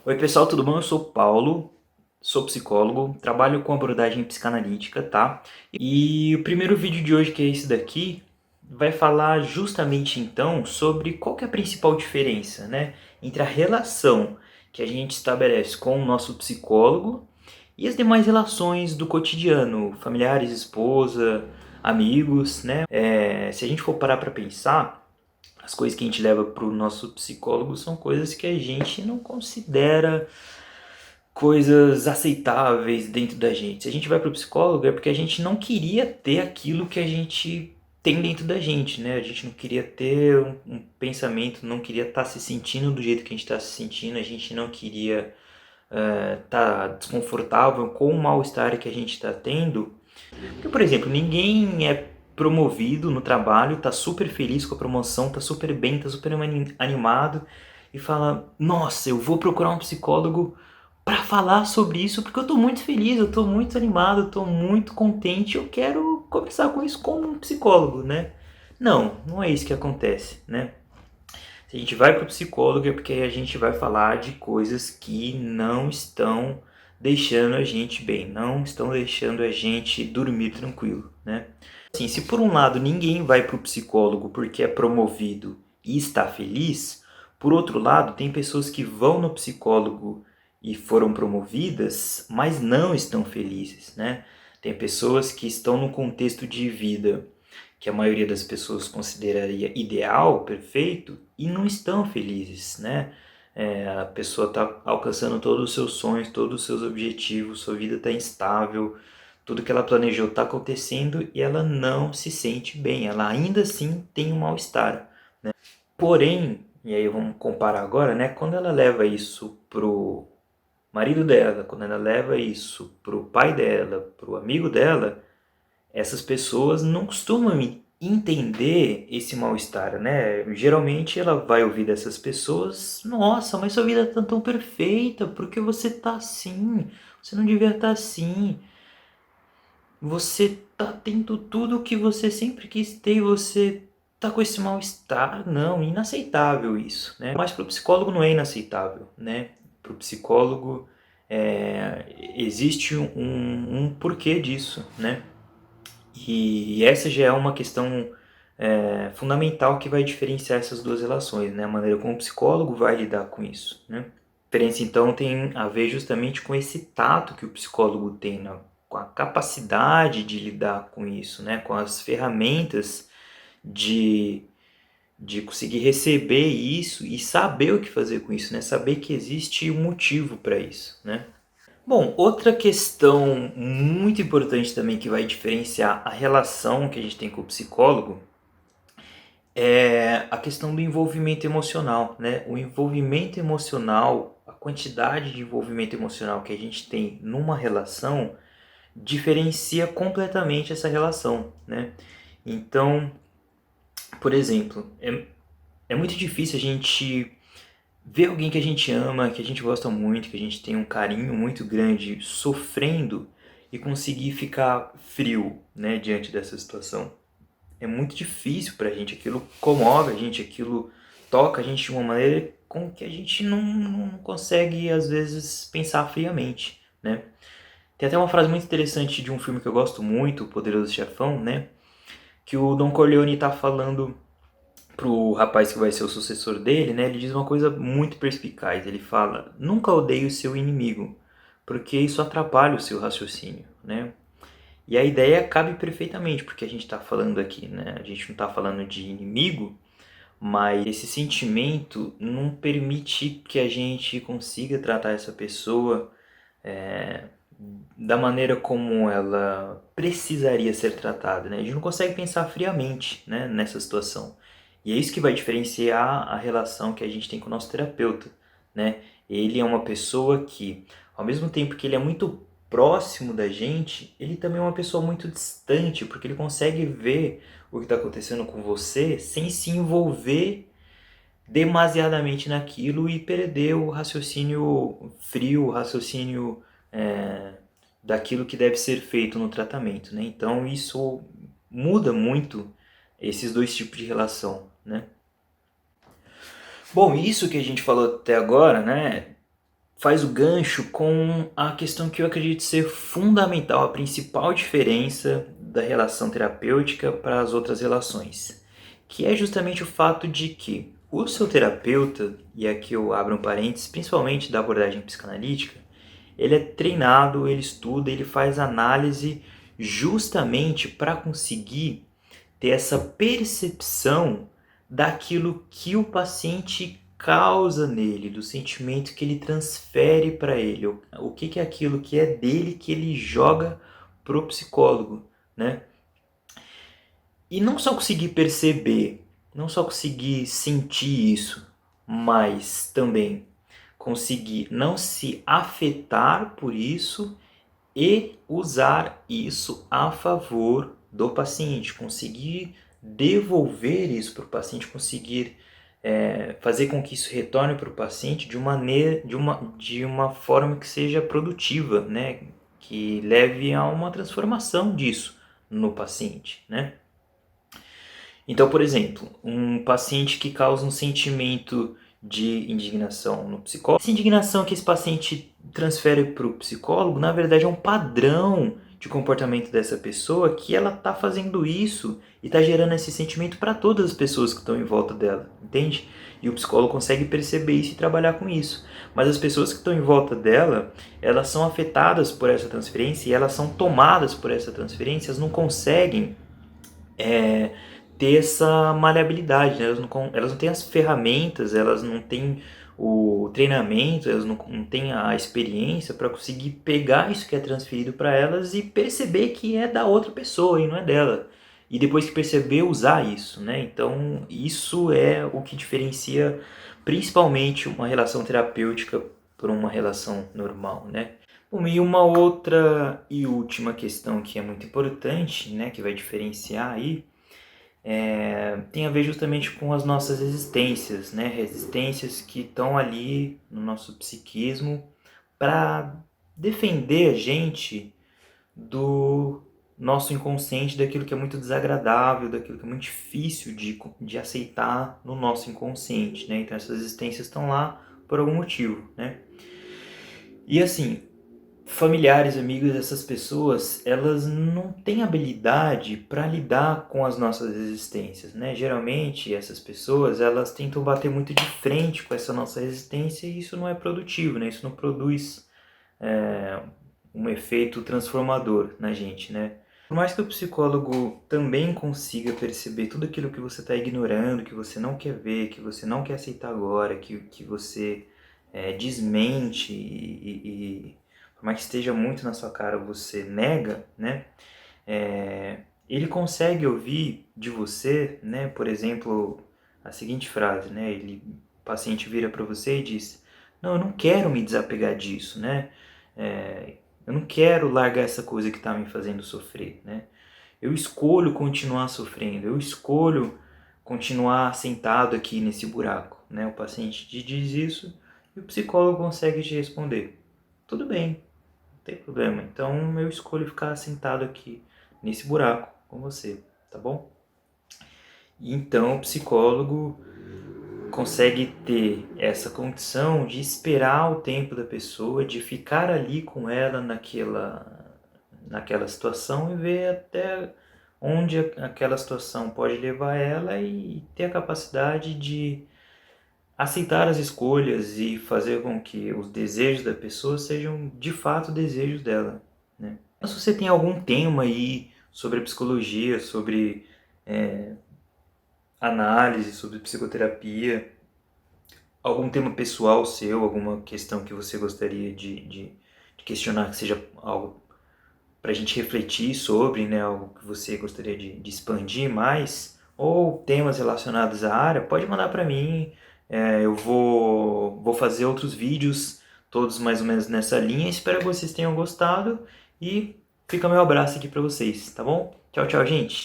Oi pessoal, tudo bom? Eu sou o Paulo, sou psicólogo, trabalho com abordagem psicanalítica, tá? E o primeiro vídeo de hoje, que é esse daqui, vai falar justamente então sobre qual que é a principal diferença, né, entre a relação que a gente estabelece com o nosso psicólogo e as demais relações do cotidiano, familiares, esposa, amigos, né? Se a gente for parar para pensar, as coisas que a gente leva para o nosso psicólogo são coisas que a gente não considera coisas aceitáveis dentro da gente. Se a gente vai para o psicólogo é porque a gente não queria ter aquilo que a gente tem dentro da gente, né? A gente não queria ter um pensamento, não queria estar se sentindo do jeito que a gente está se sentindo, a gente não queria estar desconfortável com o mal-estar que a gente está tendo. Porque, por exemplo, ninguém é promovido no trabalho, tá super feliz com a promoção, tá super bem, tá super animado e fala: Nossa, eu vou procurar um psicólogo para falar sobre isso porque eu tô muito feliz, eu tô muito animado, eu tô muito contente, eu quero conversar com isso com um psicólogo, né? Não, não é isso que acontece, né? Se a gente vai para o psicólogo é porque a gente vai falar de coisas que não estão deixando a gente bem, não estão deixando a gente dormir tranquilo, né? Assim, se por um lado ninguém vai para o psicólogo porque é promovido e está feliz, por outro lado tem pessoas que vão no psicólogo e foram promovidas, mas não estão felizes, né? Tem pessoas que estão no contexto de vida que a maioria das pessoas consideraria ideal, perfeito, e não estão felizes, né? A pessoa está alcançando todos os seus sonhos, todos os seus objetivos, sua vida está instável, tudo que ela planejou está acontecendo e ela não se sente bem, ela ainda assim tem um mal-estar. Porém, e aí vamos comparar agora, né? Quando ela leva isso pro marido dela, quando ela leva isso pro pai dela, pro amigo dela, essas pessoas não costumam entender esse mal-estar, né? Geralmente ela vai ouvir dessas pessoas: Nossa, mas sua vida tá tão perfeita, por que você tá assim? Você não devia estar assim. Você tá tendo tudo o que você sempre quis ter e você tá com esse mal-estar. Não, inaceitável isso, né? Mas para o psicólogo não é inaceitável, né? Para o psicólogo existe um porquê disso, né? E essa já é uma questão fundamental que vai diferenciar essas duas relações, né? A maneira como o psicólogo vai lidar com isso, né? A diferença então tem a ver justamente com esse tato que o psicólogo tem, né? Com a capacidade de lidar com isso, né? Com as ferramentas de, de conseguir receber isso e saber o que fazer com isso, né? Saber que existe um motivo para isso, né? Bom, outra questão muito importante também que vai diferenciar a relação que a gente tem com o psicólogo é a questão do envolvimento emocional, né? O envolvimento emocional, a quantidade de envolvimento emocional que a gente tem numa relação diferencia completamente essa relação, né? Então, por exemplo, é muito difícil a gente ver alguém que a gente ama, que a gente gosta muito, que a gente tem um carinho muito grande, sofrendo e conseguir ficar frio, né, diante dessa situação. É muito difícil pra gente, aquilo comove a gente, aquilo toca a gente de uma maneira com que a gente não consegue, às vezes, pensar friamente, né. Tem até uma frase muito interessante de um filme que eu gosto muito, O Poderoso Chefão, né, que o Don Corleone tá falando pro rapaz que vai ser o sucessor dele, né, ele diz uma coisa muito perspicaz. Ele fala: nunca odeie o seu inimigo, porque isso atrapalha o seu raciocínio, né? E a ideia cabe perfeitamente, porque a gente está falando aqui, né? A gente não está falando de inimigo, mas esse sentimento não permite que a gente consiga tratar essa pessoa da maneira como ela precisaria ser tratada, né? A gente não consegue pensar friamente, né, nessa situação. E é isso que vai diferenciar a relação que a gente tem com o nosso terapeuta, né? Ele é uma pessoa que, ao mesmo tempo que ele é muito próximo da gente, ele também é uma pessoa muito distante, porque ele consegue ver o que está acontecendo com você sem se envolver demasiadamente naquilo e perder o raciocínio frio, o raciocínio é, daquilo que deve ser feito no tratamento, né? Então isso muda muito esses dois tipos de relação, né? Bom, isso que a gente falou até agora, né, faz o gancho com a questão que eu acredito ser fundamental, a principal diferença da relação terapêutica para as outras relações, que é justamente o fato de que o seu terapeuta, e aqui eu abro um parênteses, principalmente da abordagem psicanalítica, ele é treinado, ele estuda, ele faz análise justamente para conseguir ter essa percepção daquilo que o paciente causa nele, do sentimento que ele transfere para ele, o que é aquilo que é dele que ele joga pro psicólogo, né? E não só conseguir perceber, não só conseguir sentir isso, mas também conseguir não se afetar por isso e usar isso a favor do paciente, conseguir devolver isso para o paciente, conseguir fazer com que isso retorne para o paciente de uma forma que seja produtiva, né? Que leve a uma transformação disso no paciente, né? Então, por exemplo, um paciente que causa um sentimento de indignação no psicólogo, essa indignação que esse paciente transfere para o psicólogo, na verdade, é um padrão de comportamento dessa pessoa que ela está fazendo isso e está gerando esse sentimento para todas as pessoas que estão em volta dela, entende? E o psicólogo consegue perceber isso e trabalhar com isso. Mas as pessoas que estão em volta dela, elas são afetadas por essa transferência e elas são tomadas por essa transferência, elas não conseguem ter essa maleabilidade, né? Elas não têm as ferramentas, elas não têm o treinamento, elas não têm a experiência para conseguir pegar isso que é transferido para elas e perceber que é da outra pessoa e não é dela. E depois que perceber, usar isso, né? Então, isso é o que diferencia principalmente uma relação terapêutica por uma relação normal, né? Bom, e uma outra e última questão que é muito importante, né, que vai diferenciar aí, tem a ver justamente com as nossas resistências, né? Resistências que estão ali no nosso psiquismo para defender a gente do nosso inconsciente, daquilo que é muito desagradável, daquilo que é muito difícil de aceitar no nosso inconsciente, né? Então essas resistências estão lá por algum motivo, né? E assim, familiares, amigos dessas pessoas, elas não têm habilidade para lidar com as nossas resistências, né? Geralmente essas pessoas, elas tentam bater muito de frente com essa nossa resistência e isso não é produtivo, né? Isso não produz um efeito transformador na gente, né? Por mais que o psicólogo também consiga perceber tudo aquilo que você está ignorando, que você não quer ver, que você não quer aceitar agora, que você desmente por mais que esteja muito na sua cara, você nega, né? Ele consegue ouvir de você, né? Por exemplo, a seguinte frase, né? O paciente vira para você e diz: "Não, eu não quero me desapegar disso, né? Eu não quero largar essa coisa que está me fazendo sofrer, né? Eu escolho continuar sofrendo, eu escolho continuar sentado aqui nesse buraco", né? O paciente te diz isso e o psicólogo consegue te responder: "Tudo bem, não tem problema. Então eu escolho ficar sentado aqui nesse buraco com você, tá bom?" E então o psicólogo consegue ter essa condição de esperar o tempo da pessoa, de ficar ali com ela naquela situação e ver até onde aquela situação pode levar ela e ter a capacidade de aceitar as escolhas e fazer com que os desejos da pessoa sejam de fato desejos dela, né? Mas se você tem algum tema aí sobre psicologia, sobre análise, sobre psicoterapia, algum tema pessoal seu, alguma questão que você gostaria de questionar, que seja algo para a gente refletir sobre, né, algo que você gostaria de expandir mais, ou temas relacionados à área, pode mandar para mim. Eu vou fazer outros vídeos, todos mais ou menos nessa linha. Espero que vocês tenham gostado e fica meu abraço aqui para vocês, tá bom? Tchau, tchau, gente!